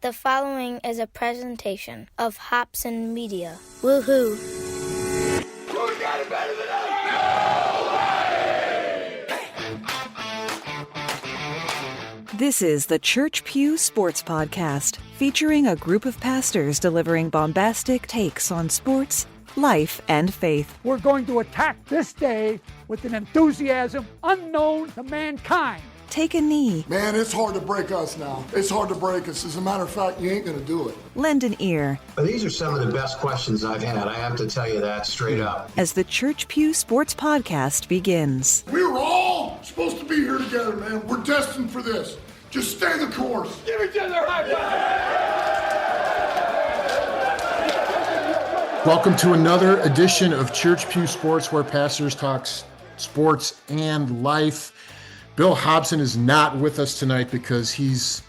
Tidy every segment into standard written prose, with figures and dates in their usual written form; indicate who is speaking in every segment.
Speaker 1: The following is a presentation of Hobson Media. Woohoo!
Speaker 2: Who's got it better than us?
Speaker 3: This is the Church Pew Sports Podcast, featuring a group of pastors delivering bombastic takes on sports, life, and faith.
Speaker 4: We're going to attack this day with an enthusiasm unknown to mankind.
Speaker 3: Take a knee.
Speaker 5: Man, it's hard to break us now. It's hard to break us. As a matter of fact, you ain't going to do it.
Speaker 3: Lend an ear.
Speaker 6: These are some of the best questions I've had. I have to tell you that straight up.
Speaker 3: As the Church Pew Sports Podcast begins.
Speaker 5: We were all supposed to be here together, man. We're destined for this. Just stay the course.
Speaker 2: Give each other a high five.
Speaker 7: Welcome to another edition of Church Pew Sports, where pastors talk sports and life. Bill Hobson is not with us tonight because he's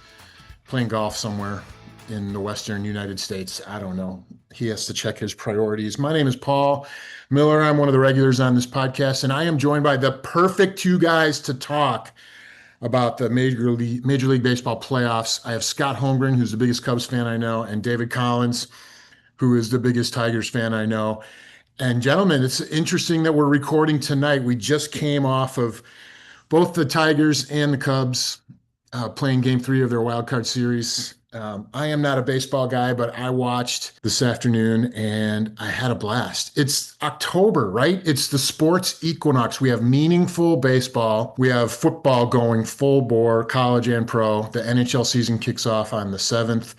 Speaker 7: playing golf somewhere in the Western United States. I don't know. He has to check his priorities. My name is Paul Miller. I'm one of the regulars on this podcast, and I am joined by the perfect two guys to talk about the Major League Baseball playoffs. I have Scott Holmgren, who's the biggest Cubs fan I know, and David Collins, who is the biggest Tigers fan I know. And gentlemen, it's interesting that we're recording tonight. We just came off of both the Tigers and the Cubs playing Game 3 of their wild card series. I am not a baseball guy, but I watched this afternoon and I had a blast. It's October, right? It's the sports equinox. We have meaningful baseball. We have football going full bore, college and pro. The NHL season kicks off on the 7th.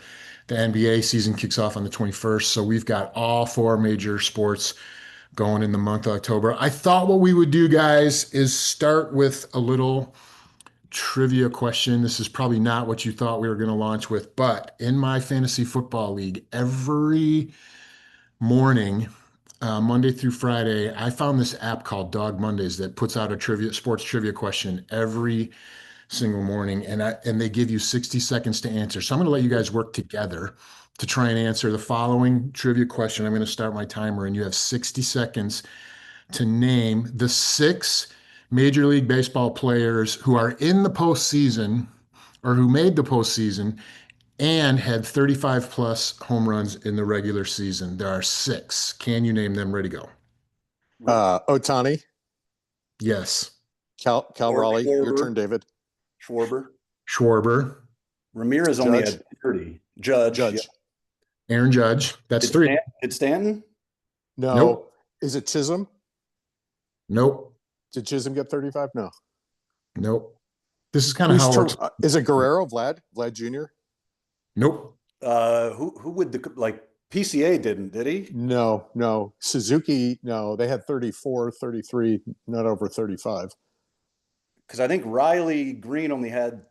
Speaker 7: The NBA season kicks off on the 21st. So we've got all four major sports going in the month of October. I thought what we would do, guys, is start with a little trivia question. This is probably not what you thought we were going to launch with, but in my fantasy football league, every morning, Monday through Friday, I found this app called Dog Mondays that puts out a sports trivia question every single morning, and they give you 60 seconds to answer. So I'm going to let you guys work together to try and answer the following trivia question. I'm going to start my timer, and you have 60 seconds to name the 6 Major League Baseball players who are in the postseason or who made the postseason and had 35 plus home runs in the regular season. There are 6. Can you name them? Ready, go.
Speaker 8: Ohtani.
Speaker 7: Yes.
Speaker 8: Cal Raleigh. Your turn, David.
Speaker 7: Schwarber.
Speaker 9: Ramirez
Speaker 8: Judge.
Speaker 9: only had 30. Judge.
Speaker 8: Yeah.
Speaker 7: Aaron Judge. That's 3.
Speaker 9: Did Stanton?
Speaker 8: No.
Speaker 7: Nope.
Speaker 8: Is it Chisholm?
Speaker 7: Nope.
Speaker 8: Did Chisholm get 35? No.
Speaker 7: Nope. This is kind of how it works.
Speaker 8: Is it Guerrero? Vlad Jr.?
Speaker 7: Nope.
Speaker 9: Who would PCA did he?
Speaker 8: No. Suzuki, no. They had 34, 33, not over 35.
Speaker 9: Because I think Riley Green only had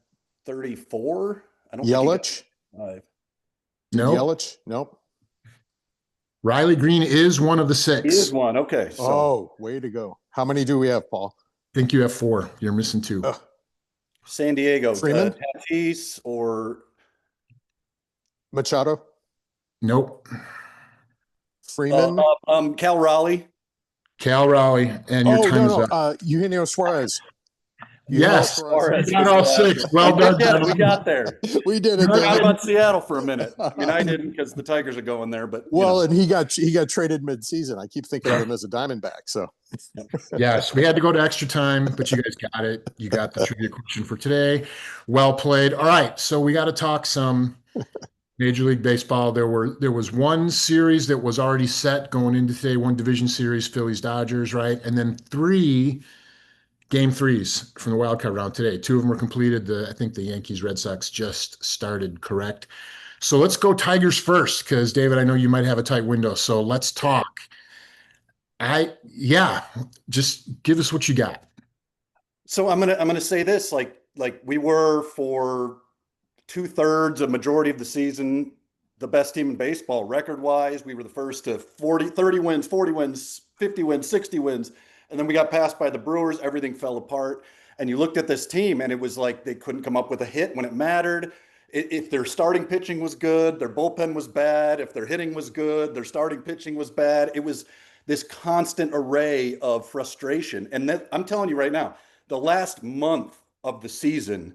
Speaker 9: 34. I don't
Speaker 8: Yelich?
Speaker 9: Think
Speaker 7: Nope.
Speaker 8: Yelich? Nope.
Speaker 7: Riley Green is one of the 6.
Speaker 9: he is one. Okay. So
Speaker 8: Oh, way to go. How many do we have, Paul?
Speaker 7: I think you have 4. You're missing 2.
Speaker 9: San Diego.
Speaker 8: Freeman?
Speaker 9: Tatis or
Speaker 8: Machado?
Speaker 7: Nope.
Speaker 8: Freeman?
Speaker 9: Cal Raleigh.
Speaker 7: Cal Raleigh, and your time's up.
Speaker 8: Eugenio Suarez.
Speaker 7: Yes.
Speaker 9: Suarez.
Speaker 7: You got all 6. Well done,
Speaker 9: We
Speaker 7: gentlemen.
Speaker 9: got there.
Speaker 8: We did it.
Speaker 9: I forgot
Speaker 8: David.
Speaker 9: about Seattle for a minute. I mean, I didn't because the Tigers are going there, but
Speaker 8: Well, and he got traded mid-season. I keep thinking of him as a Diamondback. So
Speaker 7: Yes, we had to go to extra time, but you guys got it. You got the trivia question for today. Well played. All right, so we got to talk some Major League Baseball. There was one series that was already set going into today, one division series, Phillies Dodgers, right? And then 3 Game 3s from the wild card round today. 2 of them were completed. I think the Yankees Red Sox just started, correct? So let's go Tigers first, because David, I know you might have a tight window. So let's talk. Just give us what you got.
Speaker 9: So I'm gonna say this, like we were for 2/3, a majority of the season, the best team in baseball record wise. We were the first to 30 wins, 40 wins, 50 wins, 60 wins. And then we got passed by the Brewers. Everything fell apart. And you looked at this team and it was like they couldn't come up with a hit when it mattered. If their starting pitching was good, their bullpen was bad. If their hitting was good, their starting pitching was bad. It was this constant array of frustration. And I'm telling you right now, the last month of the season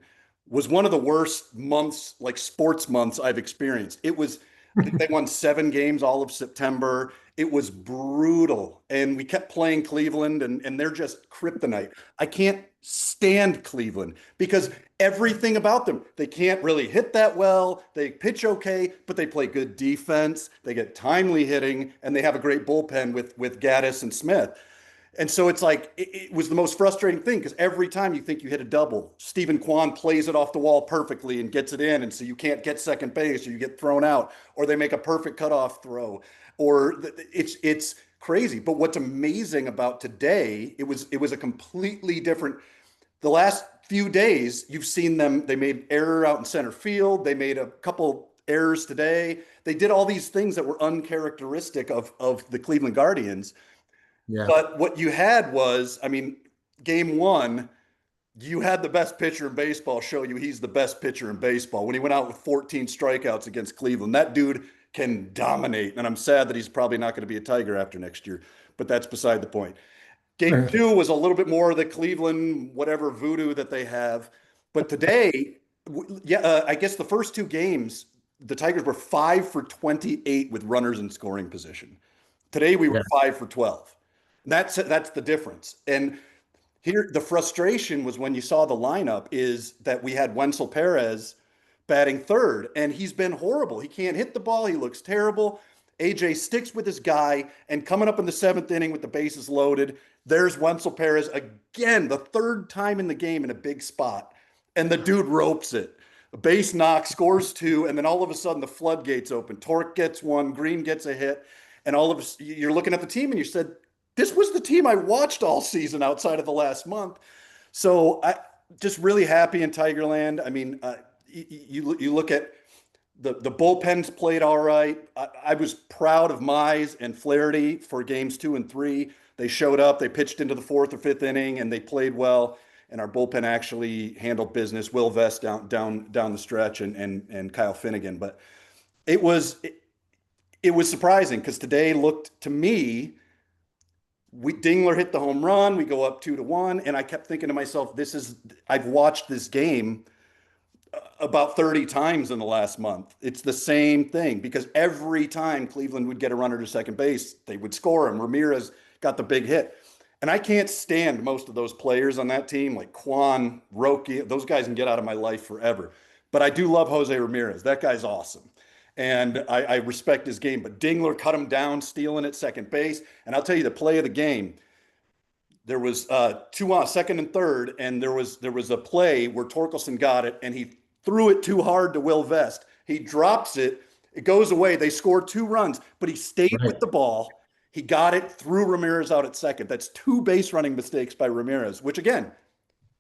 Speaker 9: was one of the worst months, like sports months I've experienced. It was, they won 7 games all of September. It was brutal. And we kept playing Cleveland, and they're just kryptonite. I can't stand Cleveland because everything about them, they can't really hit that well. They pitch okay, but they play good defense. They get timely hitting, and they have a great bullpen with Gaddis and Smith. And so it's like, it was the most frustrating thing because every time you think you hit a double, Stephen Kwan plays it off the wall perfectly and gets it in. And so you can't get second base or you get thrown out, or they make a perfect cutoff throw, or it's crazy. But what's amazing about today, it was a completely different, the last few days, you've seen them, they made error out in center field. They made a couple errors today. They did all these things that were uncharacteristic of the Cleveland Guardians.
Speaker 7: Yeah.
Speaker 9: But what you had was, I mean, game one, you had the best pitcher in baseball show you he's the best pitcher in baseball. When he went out with 14 strikeouts against Cleveland, that dude can dominate. And I'm sad that he's probably not going to be a Tiger after next year, but that's beside the point. Game two was a little bit more of the Cleveland, whatever voodoo that they have. But today, I guess the first 2 games, the Tigers were 5 for 28 with runners in scoring position. Today, we were 5 for 12. That's the difference. And here, the frustration was when you saw the lineup is that we had Wenzel Perez batting third, and he's been horrible. He can't hit the ball. He looks terrible. AJ sticks with his guy, and coming up in the 7th inning with the bases loaded, there's Wenzel Perez again, the 3rd time in the game in a big spot, and the dude ropes it. A base knock, scores 2, and then all of a sudden the floodgates open. Torque gets 1, Green gets a hit, and all of us, you're looking at the team and you said, this was the team I watched all season outside of the last month. So I just really happy in Tigerland. I mean, you look at the bullpens played all right. I was proud of Mize and Flaherty for games 2 and 3. They showed up, they pitched into the 4th or 5th inning, and they played well. And our bullpen actually handled business. Will Vest down the stretch, and Kyle Finnegan. But it was surprising because today looked to me. Dingler hit the home run. We go up 2-1, and I kept thinking to myself, I've watched this game about 30 times in the last month. It's the same thing because every time Cleveland would get a runner to second base, they would score him. Ramirez got the big hit. And I can't stand most of those players on that team, like Kwan, Roki. Those guys can get out of my life forever. But I do love Jose Ramirez. That guy's awesome. And I respect his game. But Dingler cut him down, stealing at second base. And I'll tell you the play of the game. There was 2 on second and third, and there was a play where Torkelson got it, and he threw it too hard to Will Vest. He drops it. It goes away. They scored 2 runs, but he stayed with the ball. He got it, threw Ramirez out at second. That's 2 base running mistakes by Ramirez, which, again,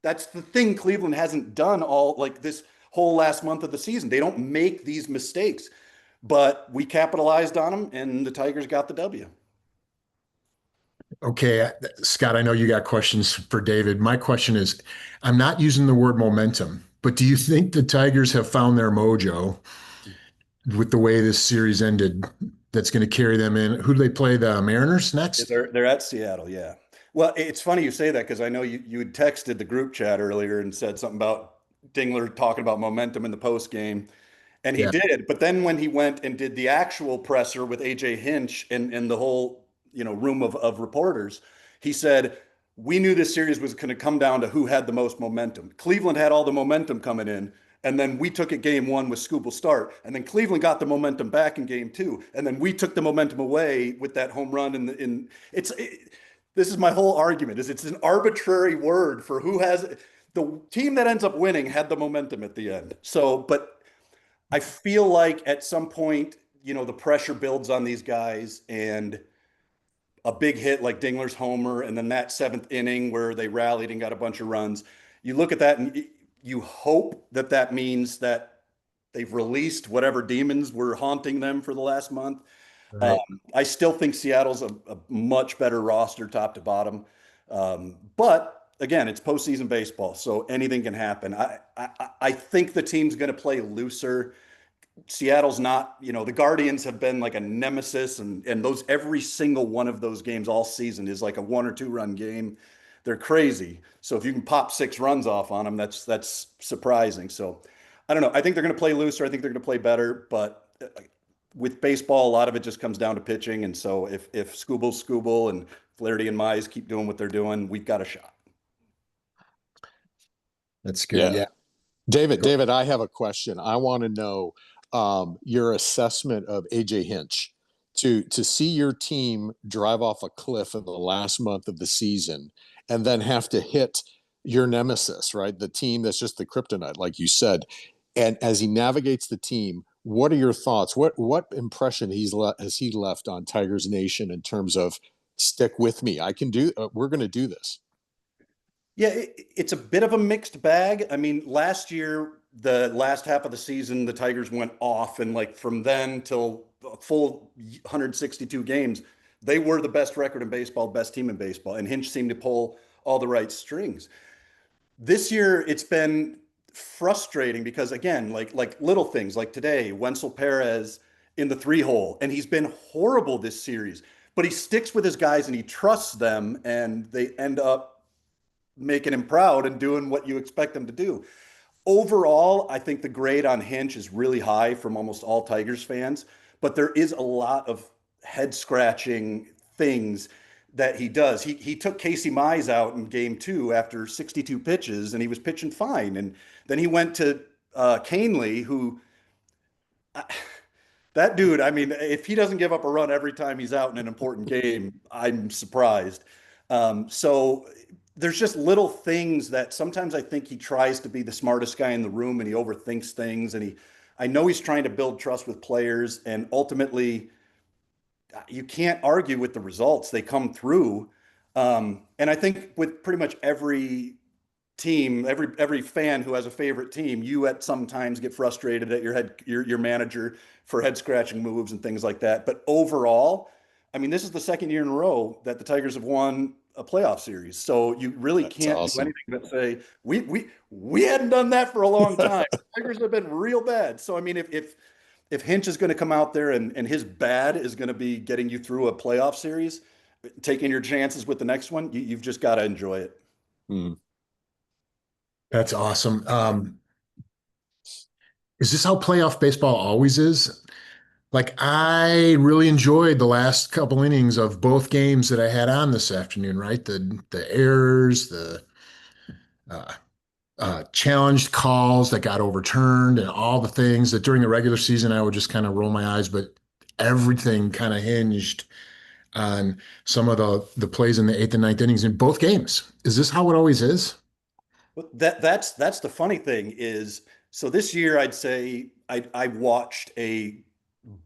Speaker 9: that's the thing Cleveland hasn't done all like this whole last month of the season. They don't make these mistakes. But we capitalized on them, and the Tigers got the W.
Speaker 7: Okay, Scott, I know you got questions for David. My question is, I'm not using the word momentum, but do you think the Tigers have found their mojo with the way this series ended that's going to carry them in? Who do they play, the Mariners next?
Speaker 9: They're at Seattle, yeah. Well, it's funny you say that because I know you had texted the group chat earlier and said something about Dingler talking about momentum in the post game. And he did, but then when he went and did the actual presser with AJ Hinch and the whole, room of reporters, he said, we knew this series was going to come down to who had the most momentum. Cleveland had all the momentum coming in, and then we took it game 1 with Scoop will start, and then Cleveland got the momentum back in game 2, and then we took the momentum away with that home run. This is my whole argument: it's an arbitrary word for who has the team that ends up winning had the momentum at the end. So, but I feel like at some point, the pressure builds on these guys, and a big hit like Dingler's homer, and then that 7th inning where they rallied and got a bunch of runs. You look at that and you hope that means that they've released whatever demons were haunting them for the last month. Right. I still think Seattle's a much better roster top to bottom. But again, it's postseason baseball, so anything can happen. I think the team's going to play looser. Seattle's not, the Guardians have been like a nemesis, and those every single one of those games all season is like a 1 or 2 run game. they're crazy. So if you can pop 6 runs off on them, that's surprising. So I don't know. I think they're going to play looser. I think they're going to play better. But with baseball, a lot of it just comes down to pitching. And so if Scooble and Flaherty and Mize keep doing what they're doing, we've got a shot.
Speaker 7: That's good. Yeah.
Speaker 8: David, I have a question. I want to know your assessment of AJ Hinch. To see your team drive off a cliff in the last month of the season and then have to hit your nemesis, right? The team that's just the kryptonite, like you said. And as he navigates the team, what are your thoughts? What impression has he left on Tigers Nation in terms of stick with me? We're going to do this.
Speaker 9: Yeah, it's a bit of a mixed bag. I mean, last year, the last half of the season, the Tigers went off, and like from then till a full 162 games, they were the best record in baseball, best team in baseball, and Hinch seemed to pull all the right strings. This year, it's been frustrating because again, like little things like today, Wenzel Perez in the 3-hole, and he's been horrible this series, but he sticks with his guys and he trusts them, and they end up making him proud and doing what you expect them to do. Overall, I think the grade on Hinch is really high from almost all Tigers fans, but there is a lot of head scratching things that he does. He took Casey Mize out in game 2 after 62 pitches and he was pitching fine. And then he went to Canely, who that dude, I mean, if he doesn't give up a run every time he's out in an important game, I'm surprised. So there's just little things that sometimes I think he tries to be the smartest guy in the room and he overthinks things. And I know he's trying to build trust with players, and ultimately you can't argue with the results. They come through. And I think with pretty much every team, every fan who has a favorite team, you at sometimes get frustrated at your manager for head scratching moves and things like that. But overall, I mean, this is the second year in a row that the Tigers have won a playoff series. So you really can't do anything but say, we hadn't done that for a long time. The Tigers have been real bad. So, I mean, if Hinch is going to come out there and his bad is going to be getting you through a playoff series, taking your chances with the next one, you've just got to enjoy it.
Speaker 7: That's awesome. Is this how playoff baseball always is? Like, I really enjoyed the last couple innings of both games that I had on this afternoon, right? The errors, the challenged calls that got overturned, and all the things that during the regular season I would just kind of roll my eyes, but everything kind of hinged on some of the plays in the 8th and 9th innings in both games. Is this how it always is?
Speaker 9: That's the funny thing is, so this year I'd say I watched a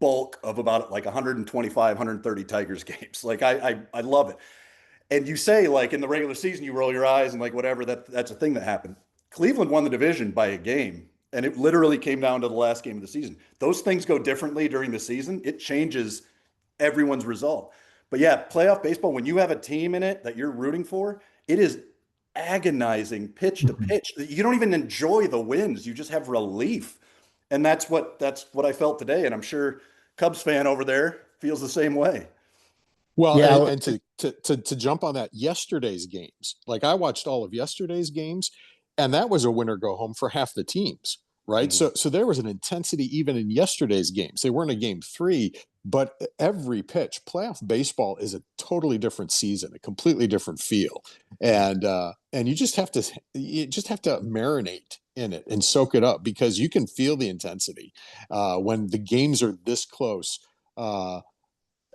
Speaker 9: bulk of about like 125, 130 Tigers games. Like I love it. And you say like in the regular season, you roll your eyes and like whatever, that's a thing that happened. Cleveland won the division by a game, and it literally came down to the last game of the season. Those things go differently during the season. It changes everyone's result. But yeah, playoff baseball, when you have a team in it that you're rooting for, it is agonizing pitch to pitch. You don't even enjoy the wins. You just have relief. And that's what I felt today. And I'm sure Cubs fan over there feels the same way.
Speaker 8: Well, yeah. And to jump on that, yesterday's games, like I watched all of yesterday's games, and that was a winner go home for half the teams, right? Mm-hmm. So there was an intensity even in yesterday's games. They weren't a game 3, but every pitch, playoff baseball is a totally different season, a completely different feel. And you just have to marinate in it and soak it up, because you can feel the intensity when the games are this close. I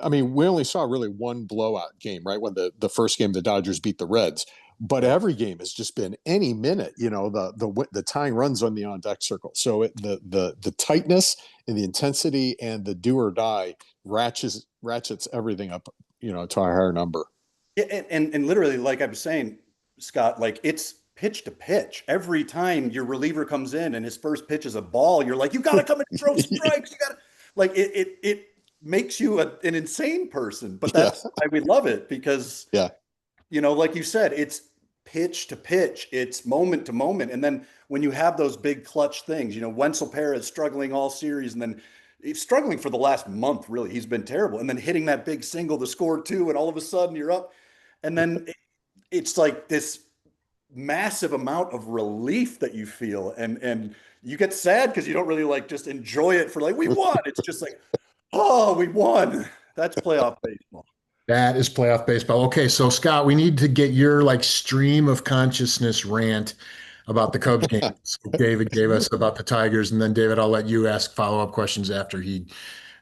Speaker 8: mean, we only saw really one blowout game, right? When the first game, the Dodgers beat the Reds, but every game has just been any minute, the tying runs on the on deck circle. So the tightness and the intensity and the do or die ratchets everything up, to a higher number.
Speaker 9: Yeah, and literally, like I was saying, Scott, like it's pitch to pitch. Every time your reliever comes in and his first pitch is a ball, you're like, you got to come and throw strikes. You got to, like, it makes you an insane person, but that's why we love it, because, like you said, it's pitch to pitch, it's moment to moment. And then when you have those big clutch things, Wenzel Perez struggling all series, and then he's struggling for the last month, really, he's been terrible. And then hitting that big single to score 2, and all of a sudden you're up. And then it's like this massive amount of relief that you feel, and you get sad because you don't really like just enjoy it for like, we won. It's just like, oh, we won. That's playoff baseball.
Speaker 7: That is playoff baseball. Okay, so Scott, we need to get your like stream of consciousness rant about the Cubs game. So David gave us about the Tigers, and then David, I'll let you ask follow-up questions after he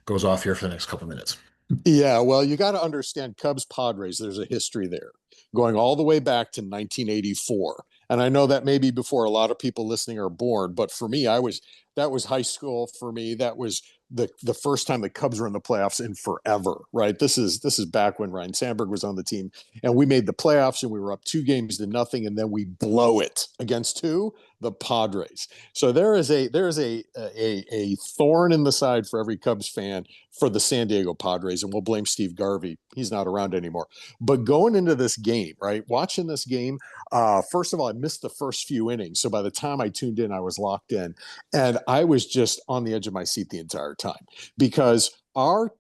Speaker 7: goes off here for the next couple minutes.
Speaker 8: Yeah, well, you got to understand Cubs Padres. There's a history there going all the way back to 1984. And I know that maybe before a lot of people listening are born, but for me, that was high school for me. That was the first time the Cubs were in the playoffs in forever, right? This is back when Ryan Sandberg was on the team, and we made the playoffs and we were up 2-0, and then we blow it against who? The Padres. So there is a thorn in the side for every Cubs fan for the San Diego Padres, and we'll blame Steve Garvey. He's not around anymore. But going into this game, right? Watching this game, first of all, I missed the first few innings. So by the time I tuned in, I was locked in, and I was just on the edge of my seat the entire time because our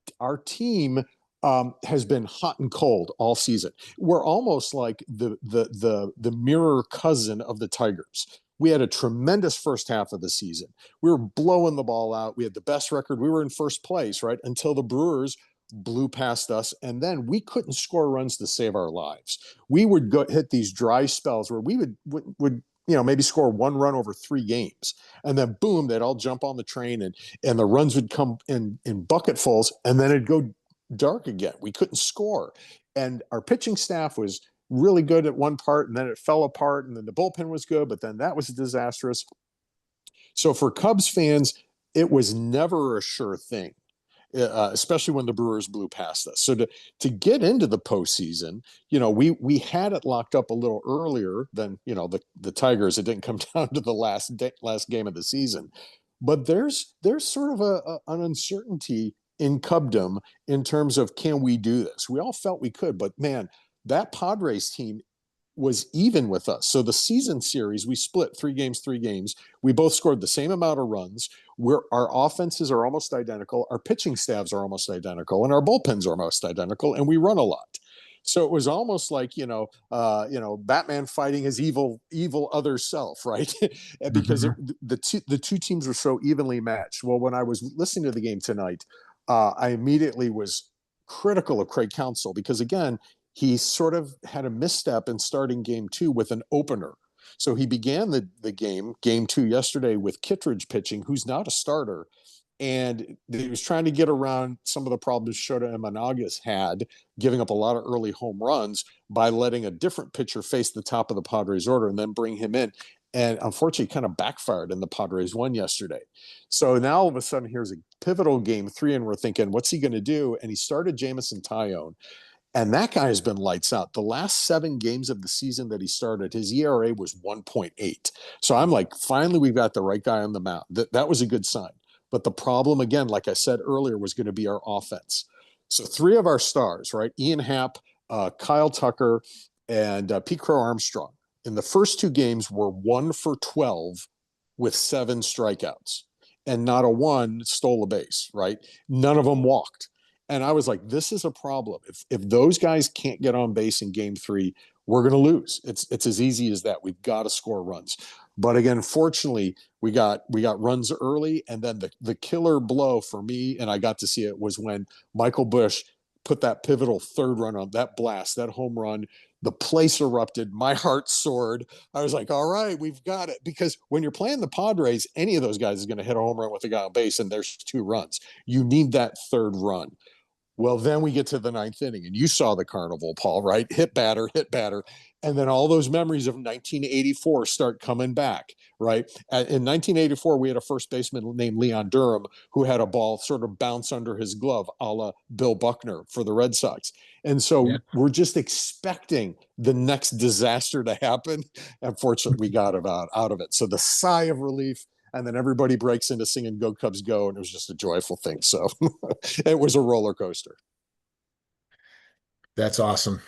Speaker 8: team has been hot and cold all season. We're almost like the mirror cousin of the Tigers. We had a tremendous first half of the season. We were blowing the ball out. We had the best record. We were in first place, right? Until the Brewers blew past us. And then we couldn't score runs to save our lives. We would hit these dry spells where we would maybe score 1 run over 3 games. And then boom, they'd all jump on the train and the runs would come in bucketfuls, and then it'd go dark again. We couldn't score. And our pitching staff was really good at one part, and then it fell apart, and then the bullpen was good, but then that was disastrous. So for Cubs fans, it was never a sure thing, especially when the Brewers blew past us. So to get into the postseason, we had it locked up a little earlier than the Tigers. It didn't come down to the last game of the season, but there's sort of an uncertainty in Cubdom in terms of, can we do this? We all felt we could, but man, that Padres team was even with us. So the season series, we split 3 games. We both scored the same amount of runs. Our offenses are almost identical. Our pitching staffs are almost identical, and our bullpens are almost identical, and we run a lot. So it was almost like, Batman fighting his evil other self, right? Because the two teams were so evenly matched. Well, when I was listening to the game tonight, I immediately was critical of Craig Counsell because, again, he sort of had a misstep in starting game 2 with an opener. So he began the game 2 yesterday with Kittredge pitching, who's not a starter. And he was trying to get around some of the problems Shota Imanagas had, giving up a lot of early home runs by letting a different pitcher face the top of the Padres order and then bring him in. And unfortunately, kind of backfired, and the Padres won yesterday. So now all of a sudden, here's a pivotal game 3, and we're thinking, what's he going to do? And he started Jamison Tyone. And that guy has been lights out. The last 7 games of the season that he started, his ERA was 1.8. So I'm like, finally, we've got the right guy on the mound. That was a good sign. But the problem, again, like I said earlier, was going to be our offense. So 3 of our stars, right? Ian Happ, Kyle Tucker, and Pete Crow Armstrong, in the first 2 games were 1 for 12 with 7 strikeouts. And not a one stole a base, right? None of them walked. And I was like, this is a problem. If those guys can't get on base in game 3, we're going to lose. It's as easy as that. We've got to score runs. But again, fortunately, we got runs early. And then the killer blow for me, and I got to see it, was when Michael Busch put that pivotal 3rd run on that blast, that home run. The place erupted. My heart soared. I was like, all right, we've got it. Because when you're playing the Padres, any of those guys is going to hit a home run with a guy on base, and there's 2 runs. You need that 3rd run. Well, then we get to the 9th inning, and you saw the carnival, Paul, right? Hit batter. And then all those memories of 1984 start coming back, right? In 1984, we had a first baseman named Leon Durham who had a ball sort of bounce under his glove, a la Bill Buckner for the Red Sox. And so we're just expecting the next disaster to happen. And fortunately, we got out of it. So the sigh of relief, and then everybody breaks into singing Go Cubs Go, and it was just a joyful thing. So it was a roller coaster.
Speaker 7: That's awesome.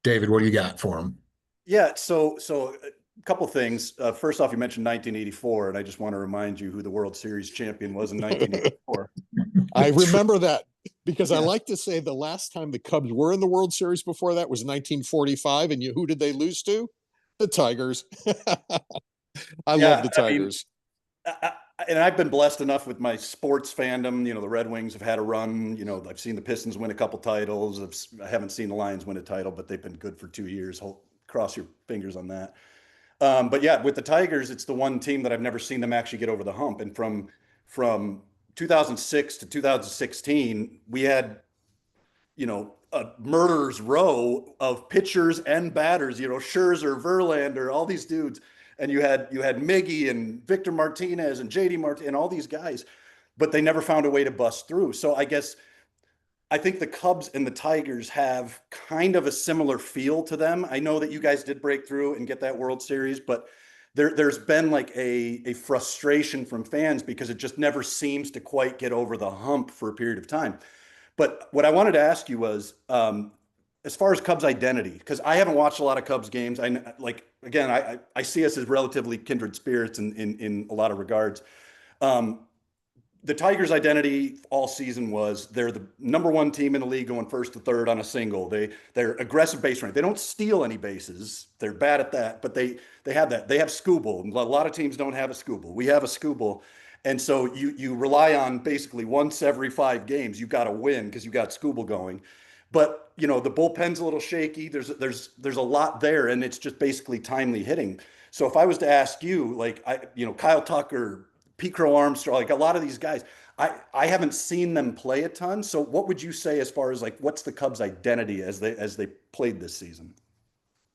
Speaker 7: David, what do you got for him?
Speaker 9: Yeah, so a couple things. First off, you mentioned 1984, and I just want to remind you who the World Series champion was in 1984.
Speaker 8: I remember that. because I like to say the last time the Cubs were in the World Series before that was 1945, and who did they lose to? The Tigers. I love the Tigers.
Speaker 9: And I've been blessed enough with my sports fandom. The Red Wings have had a run. I've seen the Pistons win a couple titles. I haven't seen the Lions win a title, but they've been good for 2 years. Cross your fingers on that. But yeah, with the Tigers, it's the one team that I've never seen them actually get over the hump. And from 2006 to 2016, we had, a murderer's row of pitchers and batters. Scherzer, Verlander, all these dudes. And you had Miggy and Victor Martinez and JD Martinez and all these guys, but they never found a way to bust through. So I think the Cubs and the Tigers have kind of a similar feel to them. I know that you guys did break through and get that World Series, but there's been like a frustration from fans because it just never seems to quite get over the hump for a period of time. But what I wanted to ask you was, as far as Cubs identity, because I haven't watched a lot of Cubs games. I see us as relatively kindred spirits in a lot of regards. The Tigers' identity all season was they're the number one team in the league going first to third on a single. They're aggressive base running. They don't steal any bases. They're bad at that, but they have that. They have Scooble. A lot of teams don't have a Scooble. We have a Scooble. And so you rely on basically once every 5 games, you got to win because you got Scooble going. But the bullpen's a little shaky. There's a lot there, and it's just basically timely hitting. So if I was to ask you, Kyle Tucker, Pete Crow Armstrong, like a lot of these guys, I haven't seen them play a ton. So what would you say as far as what's the Cubs' identity as they played this season?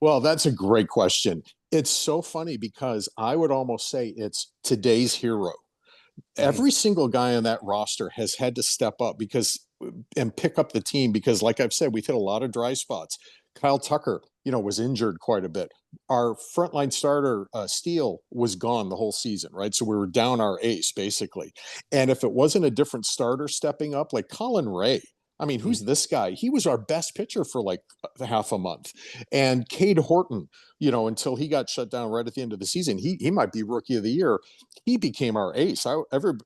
Speaker 8: Well, that's a great question. It's so funny because I would almost say it's today's hero. Every single guy on that roster has had to step up and pick up the team because, like I've said, we've hit a lot of dry spots. Kyle Tucker, was injured quite a bit. Our frontline starter, Steele, was gone the whole season, right? So we were down our ace, basically. And if it wasn't a different starter stepping up, like Colin Ray, I mean, who's this guy? He was our best pitcher for like half a month. And Cade Horton, until he got shut down right at the end of the season, he might be rookie of the year. He became our ace.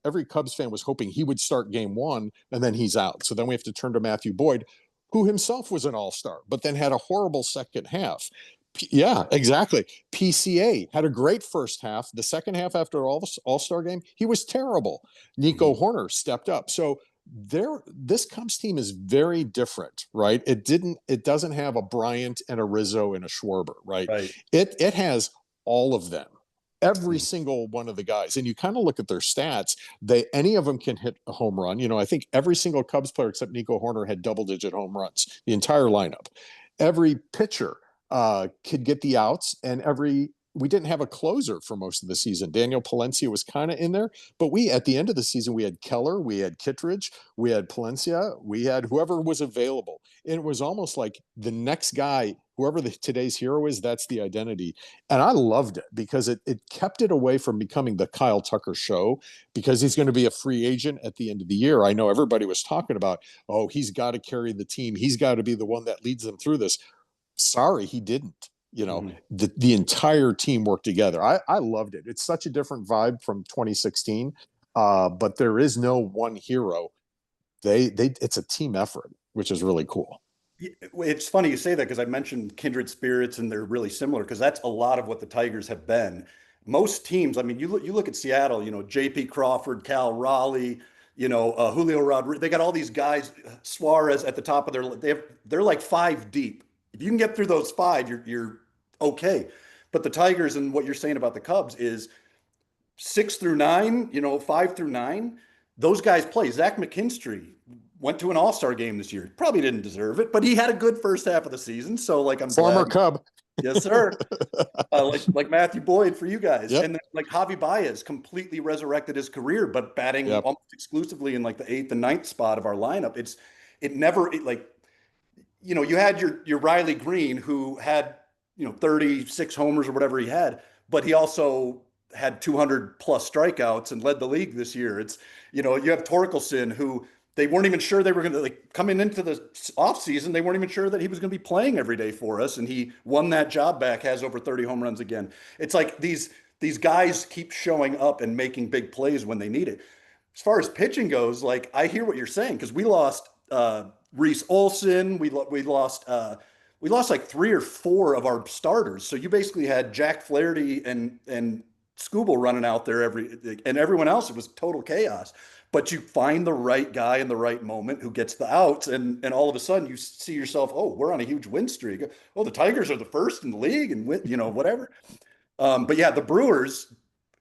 Speaker 8: Every Cubs fan was hoping he would start game 1 and then he's out. So then we have to turn to Matthew Boyd, who himself was an all-star, but then had a horrible second half. Yeah, exactly. PCA had a great first half. The second half after all-star game, he was terrible. Nico Horner stepped up. So this Cubs team is very different, right? It doesn't have a Bryant and a Rizzo and a Schwarber, right? It has all of them, every single one of the guys. And you kind of look at their stats, any of them can hit a home run. I think every single Cubs player except Nico Horner had double-digit home runs, the entire lineup. Every pitcher could get the outs, and we didn't have a closer for most of the season. Daniel Palencia was kind of in there, but at the end of the season, we had Keller, we had Kittredge, we had Palencia, we had whoever was available. And it was almost like the next guy, whoever today's hero is, that's the identity. And I loved it because it kept it away from becoming the Kyle Tucker show, because he's going to be a free agent at the end of the year. I know everybody was talking about, he's got to carry the team. He's got to be the one that leads them through this. Sorry, he didn't. The entire team worked together. I loved it. It's such a different vibe from 2016, but there is no one hero. It's a team effort, which is really cool.
Speaker 9: It's funny you say that because I mentioned kindred spirits and they're really similar because that's a lot of what the Tigers have been. Most teams, I mean, you look at Seattle, J.P. Crawford, Cal Raleigh, Julio Rodriguez. They got all these guys, Suarez at the top of they're like 5 deep. If you can get through those 5, you're okay. But the Tigers and what you're saying about the Cubs is 6 through 9, 5 through 9, those guys play. Zach McKinstry went to an all-star game this year. Probably didn't deserve it, but he had a good first half of the season. So I'm
Speaker 8: former
Speaker 9: glad.
Speaker 8: Cub.
Speaker 9: Yes, sir. like Matthew Boyd for you guys.
Speaker 8: Yep.
Speaker 9: And then, Javi Baez completely resurrected his career, but batting almost exclusively in the 8th and 9th spot of our lineup. You had your Riley Green, who had 36 homers or whatever he had, but he also had 200 plus strikeouts and led the league this year. It's you have Torkelson, who they weren't even sure they were going to coming into the offseason. They weren't even sure that he was going to be playing every day for us, and he won that job back. Has over 30 home runs again. It's like these guys keep showing up and making big plays when they need it. As far as pitching goes, I hear what you're saying because we lost Reese Olson. We lost like 3 or 4 of our starters. So you basically had Jack Flaherty and Scooble running out there and everyone else. It was total chaos. But you find the right guy in the right moment who gets the outs, and all of a sudden you see yourself, oh, we're on a huge win streak. Oh, the Tigers are the first in the league, and whatever. But yeah, the Brewers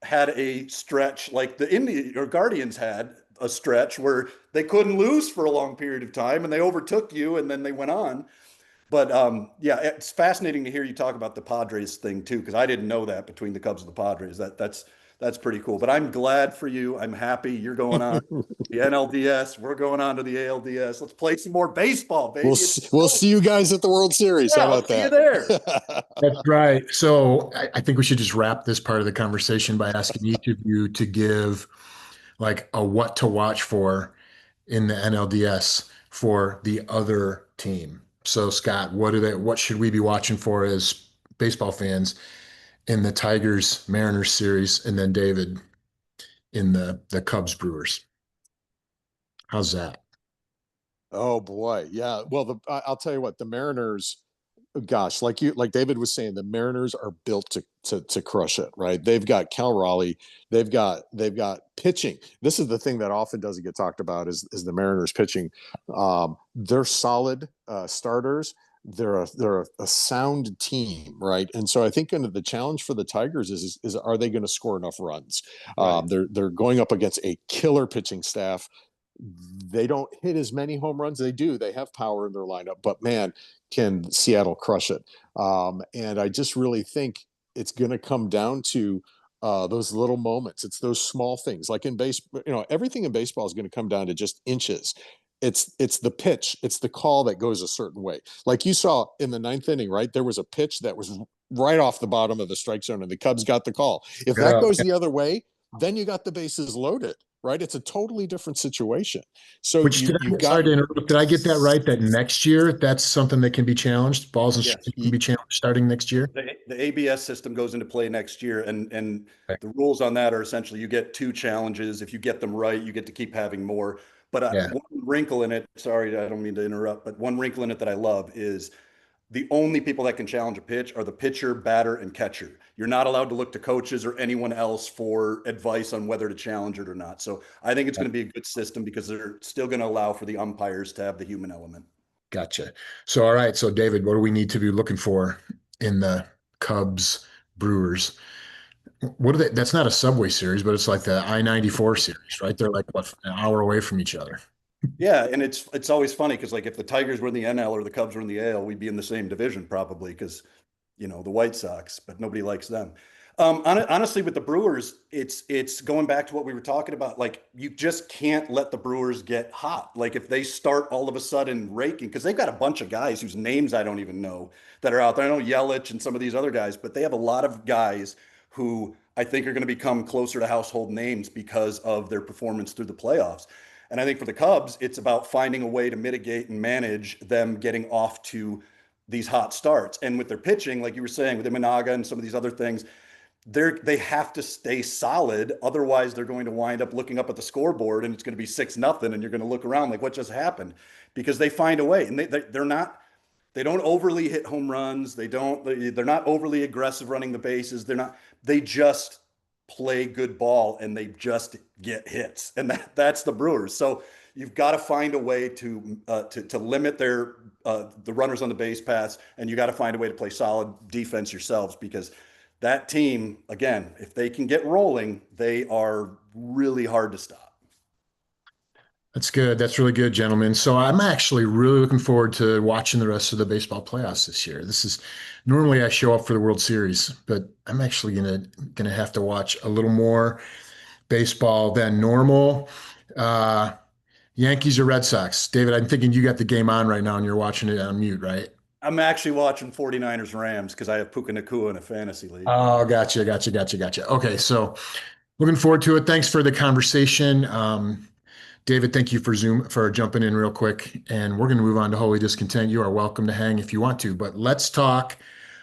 Speaker 9: had a stretch like the Indian or Guardians had a stretch where they couldn't lose for a long period of time, and they overtook you, and then they went on. But yeah, it's fascinating to hear you talk about the Padres thing too, because I didn't know that between the Cubs and the Padres. That's pretty cool. But I'm glad for you. I'm happy you're going on the NLDS. We're going on to the ALDS. Let's play some more baseball, baby.
Speaker 8: We'll see you guys at the World Series.
Speaker 9: Yeah,
Speaker 8: How about
Speaker 9: see you
Speaker 8: that?
Speaker 9: there.
Speaker 7: That's right. So I think we should just wrap this part of the conversation by asking each of you to give like a what to watch for in the NLDS for the other team. So Scott, what should we be watching for as baseball fans in the Tigers Mariners series, and then David in the Cubs Brewers? How's that?
Speaker 8: Oh boy, yeah. Well, I'll tell you what, the Mariners. Gosh, like David was saying, the Mariners are built to crush it, right? They've got Cal Raleigh, they've got pitching. This is the thing that often doesn't get talked about is the Mariners pitching. They're solid starters. They're a sound team, right? And so I think the challenge for the Tigers is are they going to score enough runs?
Speaker 9: Right.
Speaker 8: They're going up against a killer pitching staff. They don't hit as many home runs. They do. They have power in their lineup, but man, can Seattle crush it? And I just really think it's going to come down to those little moments. It's those small things, like in baseball. Everything in baseball is going to come down to just inches. It's the pitch. It's the call that goes a certain way. Like you saw in the 9th inning, right? There was a pitch that was right off the bottom of the strike zone, and the Cubs got the call. If that goes the other way, then you got the bases loaded. Right, it's a totally different situation. So
Speaker 7: sorry to interrupt. Did I get that right? That next year, that's something that can be challenged. Balls and strikes can be challenged starting next year.
Speaker 9: The ABS system goes into play next year, and the rules on that are essentially you get 2 challenges. If you get them right, you get to keep having more. But one wrinkle in it. Sorry, I don't mean to interrupt. But one wrinkle in it that I love is the only people that can challenge a pitch are the pitcher, batter, and catcher. You're not allowed to look to coaches or anyone else for advice on whether to challenge it or not. So I think it's going to be a good system because they're still going to allow for the umpires to have the human element.
Speaker 7: Gotcha. So, all right. So, David, what do we need to be looking for in the Cubs Brewers? What are they? That's not a Subway series, but it's like the I-94 series, right? They're like an hour away from each other.
Speaker 9: Yeah, and it's always funny because like if the Tigers were in the NL or the Cubs were in the AL, we'd be in the same division probably because the White Sox, but nobody likes them. Honestly, with the Brewers, it's going back to what we were talking about. Like you just can't let the Brewers get hot. Like if they start all of a sudden raking, because they've got a bunch of guys whose names I don't even know that are out there. I know Yelich and some of these other guys, but they have a lot of guys who I think are going to become closer to household names because of their performance through the playoffs. And I think for the Cubs, it's about finding a way to mitigate and manage them getting off to these hot starts. And with their pitching, like you were saying, with Imanaga and some of these other things, they have to stay solid. Otherwise, they're going to wind up looking up at the scoreboard and it's going to be 6-0. And you're going to look around like, what just happened? Because they find a way. And they don't overly hit home runs. They're not overly aggressive running the bases. They just play good ball and they just get hits, and that's the Brewers. So you've got to find a way to limit the runners on the base paths, and you got to find a way to play solid defense yourselves because that team, again, if they can get rolling, they are really hard to stop.
Speaker 7: That's good. That's really good, gentlemen. So I'm actually really looking forward to watching the rest of the baseball playoffs this year. Normally I show up for the World Series, but I'm actually gonna have to watch a little more baseball than normal. Yankees or Red Sox? David, I'm thinking you got the game on right now and you're watching it on mute, right?
Speaker 9: I'm actually watching 49ers Rams because I have Puka Nacua in a fantasy league.
Speaker 7: Oh, gotcha. Okay, so looking forward to it. Thanks for the conversation. David, thank you for jumping in real quick. And we're going to move on to Holy Discontent. You are welcome to hang if you want to, but let's talk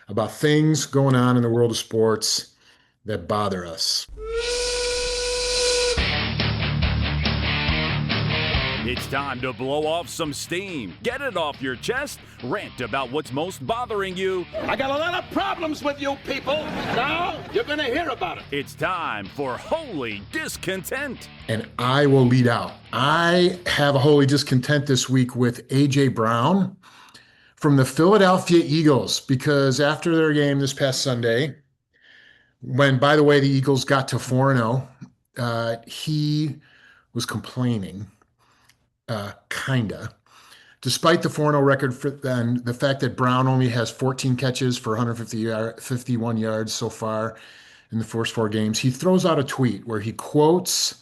Speaker 7: about things going on in the world of sports that bother us.
Speaker 10: It's time to blow off some steam. Get it off your chest. Rant about what's most bothering you.
Speaker 2: I got a lot of problems with you people. Now you're going to hear about it.
Speaker 10: It's time for Holy Discontent.
Speaker 7: And I will lead out. I have a holy discontent this week with A.J. Brown from the Philadelphia Eagles, because after their game this past Sunday, when, by the way, the Eagles got to 4-0, he was complaining, kinda, despite the 4-0 record and the fact that Brown only has 14 catches for 151 yards so far in the first 4 games. He throws out a tweet where he quotes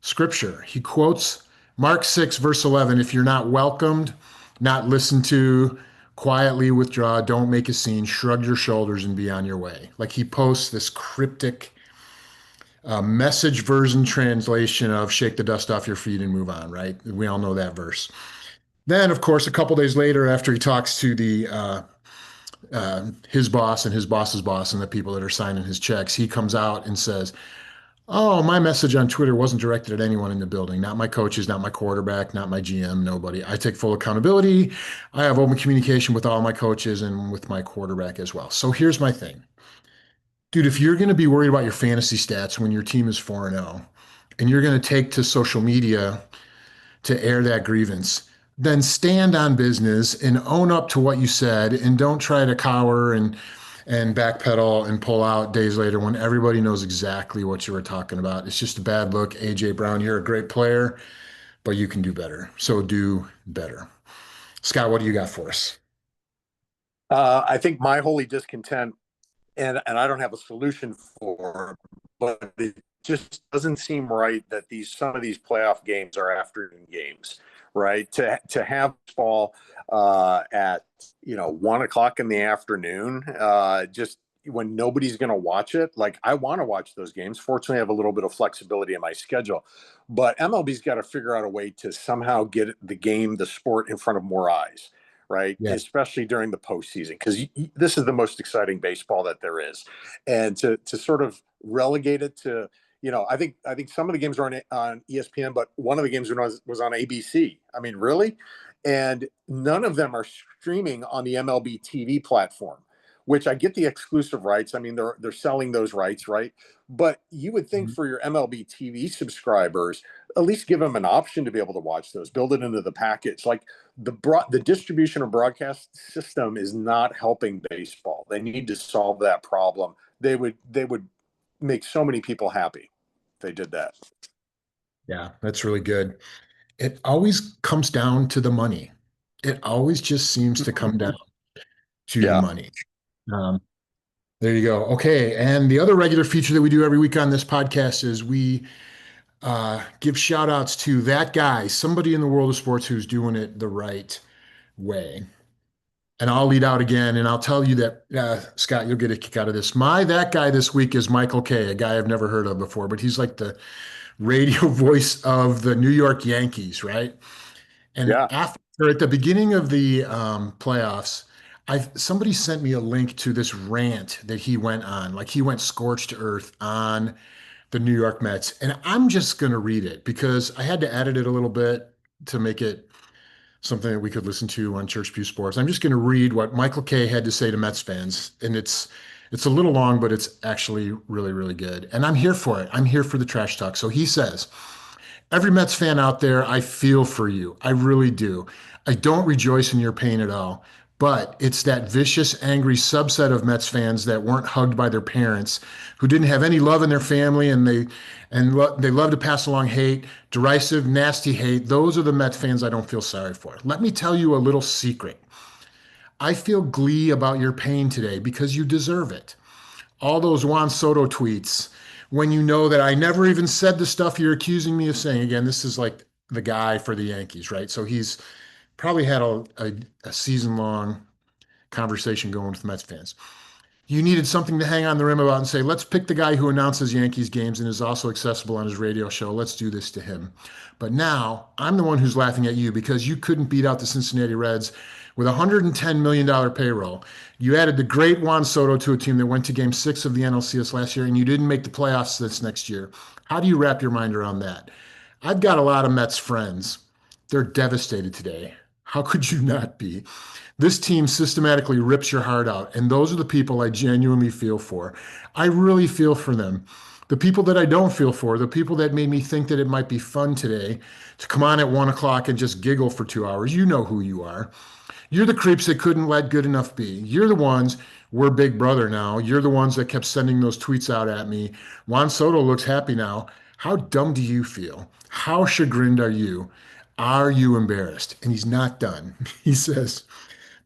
Speaker 7: scripture. He quotes Mark 6, verse 11, if you're not welcomed, not listened to, quietly withdraw, don't make a scene, shrug your shoulders and be on your way. Like, he posts this cryptic message version translation of shake the dust off your feet and move on, right? We all know that verse. Then, of course, a couple days later, after he talks to his boss and his boss's boss and the people that are signing his checks, he comes out and says, oh, my message on Twitter wasn't directed at anyone in the building, not my coaches, not my quarterback, not my GM, nobody. I take full accountability. I have open communication with all my coaches and with my quarterback as well. So here's my thing. Dude, if you're going to be worried about your fantasy stats when your team is 4-0 and you're going to take to social media to air that grievance, then stand on business and own up to what you said, and don't try to cower and backpedal and pull out days later when everybody knows exactly what you were talking about. It's just a bad look. A.J. Brown, you're a great player, but you can do better. So do better. Scott, what do you got for us?
Speaker 8: I think my holy discontent, and I don't have a solution for, but it just doesn't seem right that some of these playoff games are afternoon games, right? To have fall at 1:00 in the afternoon, just when nobody's going to watch it. Like, I want to watch those games. Fortunately, I have a little bit of flexibility in my schedule, but MLB's got to figure out a way to somehow get the sport in front of more eyes. Right. Yeah. Especially during the postseason, because this is the most exciting baseball that there is. And to sort of relegate it to, I think some of the games are on ESPN, but one of the games was on ABC. I mean, really? And none of them are streaming on the MLB TV platform, which I get the exclusive rights. I mean, they're selling those rights, right? But you would think for your MLB TV subscribers, at least give them an option to be able to watch those, build it into the package. Like, the distribution or broadcast system is not helping baseball. They need to solve that problem. They would make so many people happy if they did that.
Speaker 7: Yeah, that's really good. It always comes down to the money. It always just seems to come down to the money. There you go. Okay. And the other regular feature that we do every week on this podcast is we give shout outs to that guy, somebody in the world of sports who's doing it the right way. And I'll lead out again, and I'll tell you that, Scott, you'll get a kick out of this. That guy this week is Michael Kay, a guy I've never heard of before, but he's like the radio voice of the New York Yankees, right? And at the beginning of the playoffs, somebody sent me a link to this rant that he went on. Like, he went scorched earth on the New York Mets. And I'm just going to read it because I had to edit it a little bit to make it something that we could listen to on Church Pew Sports. I'm just going to read what Michael Kay had to say to Mets fans. And it's a little long, but it's actually really, really good. And I'm here for it. I'm here for the trash talk. So he says, every Mets fan out there, I feel for you. I really do. I don't rejoice in your pain at all. But it's that vicious, angry subset of Mets fans that weren't hugged by their parents, who didn't have any love in their family, and they love to pass along hate, derisive, nasty hate. Those are the Mets fans I don't feel sorry for. Let me tell you a little secret. I feel glee about your pain today because you deserve it. All those Juan Soto tweets, when you know that I never even said the stuff you're accusing me of saying. Again, this is like the guy for the Yankees, right? So he's probably had a season-long conversation going with Mets fans. You needed something to hang on the rim about and say, let's pick the guy who announces Yankees games and is also accessible on his radio show. Let's do this to him. But now I'm the one who's laughing at you because you couldn't beat out the Cincinnati Reds with a $110 million payroll. You added the great Juan Soto to a team that went to Game 6 of the NLCS last year, and you didn't make the playoffs this next year. How do you wrap your mind around that? I've got a lot of Mets friends They're devastated today. How could you not be? This team systematically rips your heart out, and those are the people I genuinely feel for. I really feel for them. The people that I don't feel for, the people that made me think that it might be fun today to come on at 1 o'clock and just giggle for 2 hours, you know who you are. You're the creeps that couldn't let good enough be. You're the ones, we're big brother now. You're the ones that kept sending those tweets out at me. Juan Soto looks happy now. How dumb do you feel? How chagrined are you? Are you embarrassed? And he's not done. He says,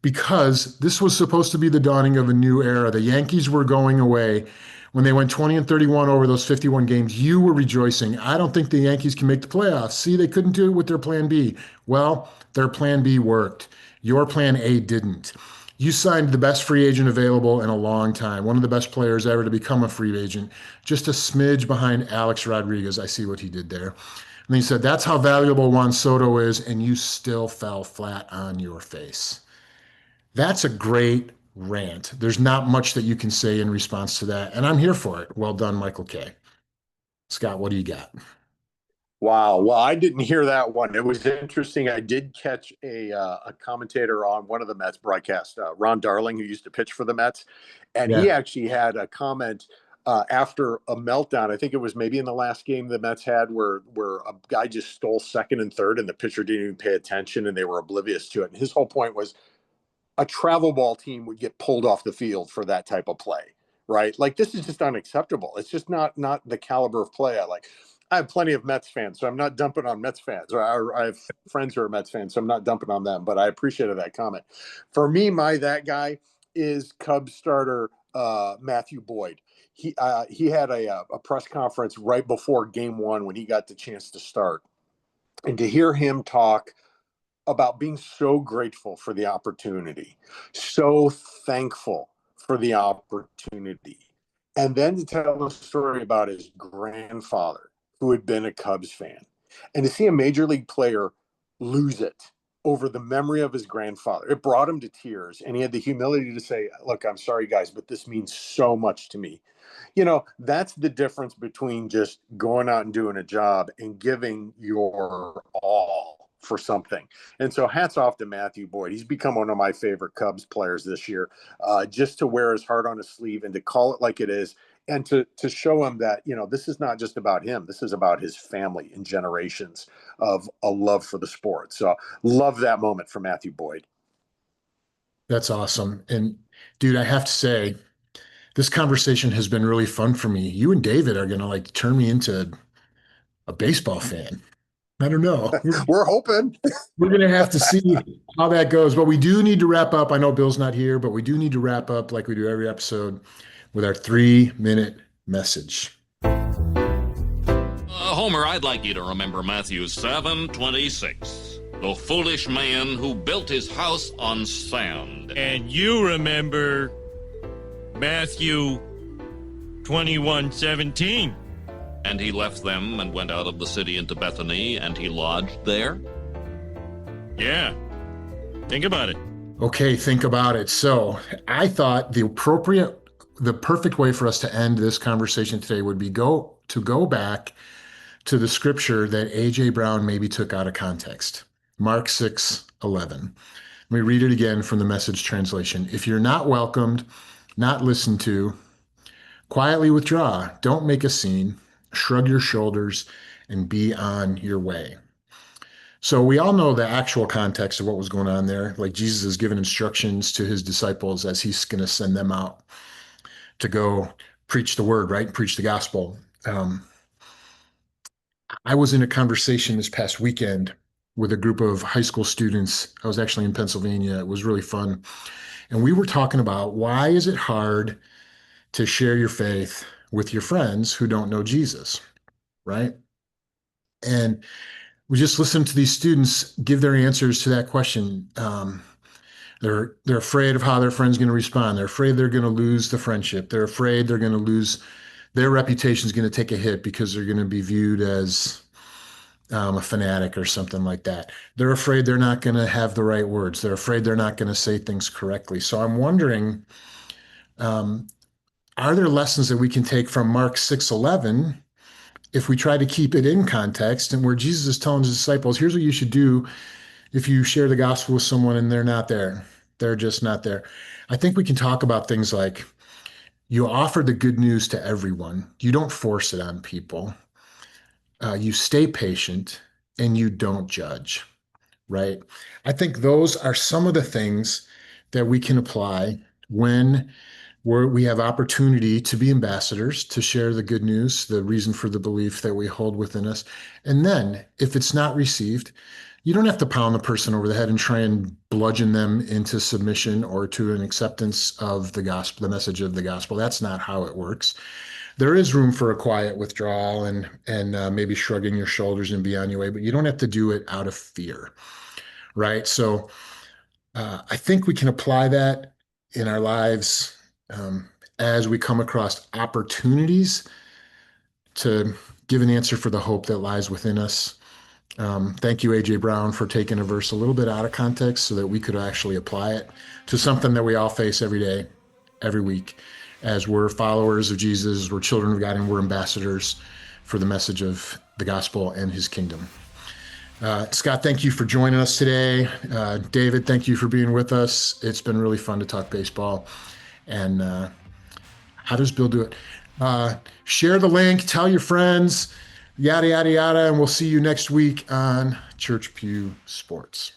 Speaker 7: because this was supposed to be the dawning of a new era. The Yankees were going away. When they went 20-31 over those 51 games, you were rejoicing. I don't think the Yankees can make the playoffs. See, they couldn't do it with their plan B. Well, their plan B worked. Your plan A didn't. You signed the best free agent available in a long time, one of the best players ever to become a free agent, just a smidge behind Alex Rodriguez. I see what he did there. And he said, that's how valuable Juan Soto is, and you still fell flat on your face. That's a great rant. There's not much that you can say in response to that, and I'm here for it. Well done, Michael K. Scott, what do you got?
Speaker 8: Wow. Well, I didn't hear that one. It was interesting. I did catch a commentator on one of the Mets broadcasts, Ron Darling, who used to pitch for the Mets, and he actually had a comment after a meltdown. I think it was maybe in the last game the Mets had where a guy just stole second and third, and the pitcher didn't even pay attention, and they were oblivious to it. And his whole point was a travel ball team would get pulled off the field for that type of play, right? Like, this is just unacceptable. It's just not the caliber of play I like. I have plenty of Mets fans, so I'm not dumping on Mets fans. Or I have friends who are Mets fans, so I'm not dumping on them. But I appreciated that comment. For me, that guy is Cubs starter Matthew Boyd. He had a press conference right before Game 1 when he got the chance to start, and to hear him talk about being so grateful for the opportunity, so thankful for the opportunity, and then to tell a story about his grandfather who had been a Cubs fan, and to see a major league player lose it over the memory of his grandfather. It brought him to tears, and he had the humility to say, look, I'm sorry, guys, but this means so much to me. That's the difference between just going out and doing a job and giving your all for something. And so hats off to Matthew Boyd. He's become one of my favorite Cubs players this year, just to wear his heart on his sleeve and to call it like it is, and to show him that, this is not just about him. This is about his family and generations of a love for the sport. So love that moment for Matthew Boyd.
Speaker 7: That's awesome. And dude, I have to say, this conversation has been really fun for me. You and David are going to turn me into a baseball fan. I don't know.
Speaker 8: We're hoping.
Speaker 7: We're going to have to see how that goes. But we do need to wrap up. I know Bill's not here, but we do need to wrap up like we do every episode with our 3-minute message.
Speaker 11: Homer, I'd like you to remember Matthew 7:26. The foolish man who built his house on sand.
Speaker 12: And you remember Matthew 21:17.
Speaker 11: And he left them and went out of the city into Bethany, and he lodged there?
Speaker 12: Yeah. Think about it.
Speaker 7: Okay, think about it. So I thought the perfect way for us to end this conversation today would be go back to the scripture that A.J. Brown maybe took out of context. Mark 6:11. Let me read it again from the Message translation. If you're not welcomed, not listened to, quietly withdraw. Don't make a scene. Shrug your shoulders and be on your way. So we all know the actual context of what was going on there. Like, Jesus is giving instructions to his disciples as he's going to send them out to go preach the word, right? Preach the gospel. I was in a conversation this past weekend with a group of high school students. I was actually in Pennsylvania. It was really fun. And we were talking about, why is it hard to share your faith with your friends who don't know Jesus, right? And we just listened to these students give their answers to that question. They're afraid of how their friend's going to respond. They're afraid they're going to lose the friendship. They're afraid they're going to lose, their reputation is going to take a hit because they're going to be viewed as a fanatic or something like that. They're afraid they're not going to have the right words. They're afraid they're not going to say things correctly. So I'm wondering, are there lessons that we can take from Mark 6:11 if we try to keep it in context and where Jesus is telling his disciples, here's what you should do if you share the gospel with someone and they're not there, they're just not there. I think we can talk about things like you offer the good news to everyone. You don't force it on people. You stay patient and you don't judge, right? I think those are some of the things that we can apply when we have opportunity to be ambassadors, to share the good news, the reason for the belief that we hold within us. And then if it's not received, you don't have to pound the person over the head and try and bludgeon them into submission or to an acceptance of the gospel, the message of the gospel. That's not how it works. There is room for a quiet withdrawal and maybe shrugging your shoulders and be on your way, but you don't have to do it out of fear, right? So I think we can apply that in our lives as we come across opportunities to give an answer for the hope that lies within us. Thank you, A.J. Brown, for taking a verse a little bit out of context so that we could actually apply it to something that we all face every day, every week, as we're followers of Jesus, we're children of God, and we're ambassadors for the message of the gospel and his kingdom. Scott, thank you for joining us today. David, thank you for being with us. It's been really fun to talk baseball. And how does Bill do it? Share the link, tell your friends, yada, yada, yada, and we'll see you next week on Church Pew Sports.